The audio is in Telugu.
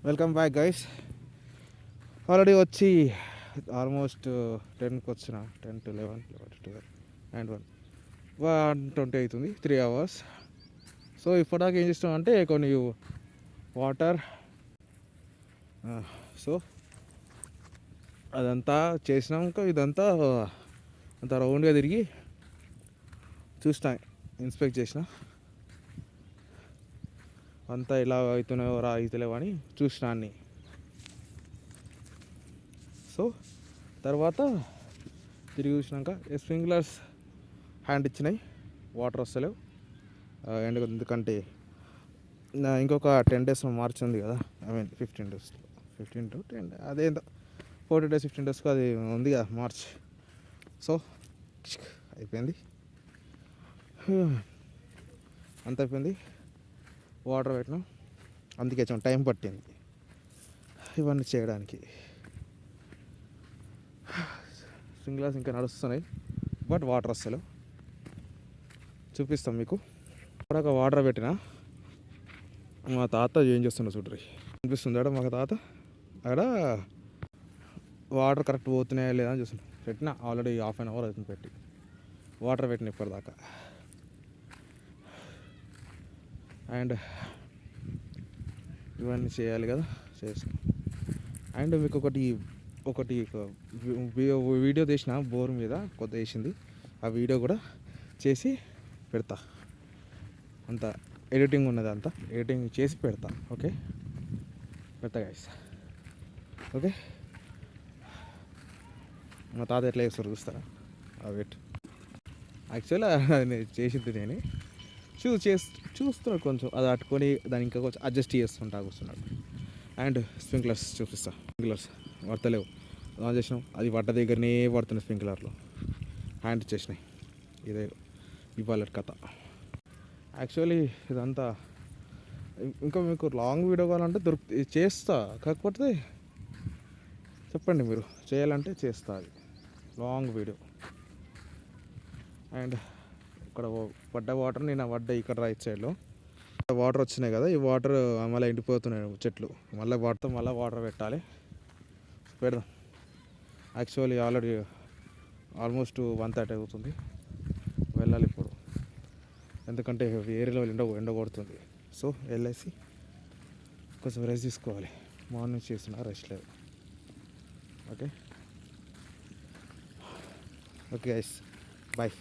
Welcome back guys. ఆల్రెడీ వచ్చి ఆల్మోస్ట్ 10కి వచ్చిన 10 to 11 12 అండ్ 1:20 అవుతుంది, 3 hours. సో ఇప్పటిదాకా ఏం చేస్తాం అంటే కొన్ని వాటర్, సో అదంతా చేసినాక ఇదంతా అంత రౌండ్గా తిరిగి చూసిన, ఇన్స్పెక్ట్ చేసిన అంతా ఇలా అవుతున్నాయో రా అవుతలేవో అని చూసిన అన్ని. సో తర్వాత తిరిగి చూసినాక స్ప్రింక్లర్స్ హ్యాండ్ ఇచ్చినాయి, వాటర్ వస్తలేవు. ఎందుకంటే ఇంకొక 10 days మార్చి ఉంది కదా, 15 days 15 to 10 అదేందో 40 days 15 daysకు అది ఉంది కదా మార్చ్. సో అయిపోయింది, అంత అయిపోయింది. వాటర్ పెట్టినాం, అందుకే టైం పట్టింది ఇవన్నీ చేయడానికి. స్ప్రింక్లర్స్ ఇంకా నడుస్తున్నాయి, బట్ వాటర్ వస్తలేవు. చూపిస్తాం మీకు. ఒక వాటర్ పెట్టిన మా తాత ఏం చేస్తుండో చూడ్రి, అనిపిస్తుంది అక్కడ మా తాత అక్కడ వాటర్ కరెక్ట్ పోతున్నాయా లేదా అని చూస్తున్నాం. పెట్టిన ఆల్రెడీ 1/2 hour అవుతుంది పెట్టి, వాటర్ పెట్టిన ఇప్పటిదాకా. అండ్ ఇవన్నీ చేయాలి కదా, చేస్తాం. అండ్ మీకు ఒకటి వీడియో తీసిన బోర్ మీద కొత్త వేసింది, ఆ వీడియో కూడా చేసి పెడతా. అంత ఎడిటింగ్ ఉన్నది, అంతా ఎడిటింగ్ చేసి పెడతా. ఓకే, పెడతా గైస్. ఓకే, మా తాత ఎట్లా చేస్తారు చూస్తారా? వెయిట్, యాక్చువల్గా నేను చేసింది నేను చూస్తున్నాడు, కొంచెం అది అట్టుకొని దాన్ని ఇంకా కొంచెం అడ్జస్ట్ చేస్తుంటా కూర్చున్నాడు. అండ్ స్ప్రింక్లర్స్ చూపిస్తా. స్ప్రింక్లర్స్ పడతలేవు, ఆన్ చేసినాం, అది పడ్డ దగ్గరనే పడుతున్నాయి స్ప్రింక్లర్లో. హ్యాండ్ ఇచ్చేసినాయి. ఇదే ఇవాళ కథ. యాక్చువల్లీ ఇదంతా ఇంకా మీకు లాంగ్ వీడియో కావాలంటే చేస్తా, కాకపోతే చెప్పండి మీరు చేయాలంటే చేస్తా అది లాంగ్ వీడియో. అండ్ ఇక్కడ పడ్డ వాటర్ నేను పడ్డా ఇక్కడ రైట్ సైడ్లో వాటర్ వచ్చినాయి కదా, ఈ వాటర్ మళ్ళీ ఎండిపోతున్నాయి చెట్లు, మళ్ళీ వాటర్ పెట్టాలి. పెడదాం. యాక్చువల్లీ ఆల్రెడీ ఆల్మోస్ట్ 1:30 అవుతుంది, వెళ్ళాలి ఇప్పుడు. ఎందుకంటే ఏరియాలో ఎండ కొడుతుంది. సో వెళ్ళేసి కొంచెం రెస్ట్ తీసుకోవాలి. మార్నింగ్ చేస్తున్నా, రెస్ట్ లేదు. Okay okay guys, bye.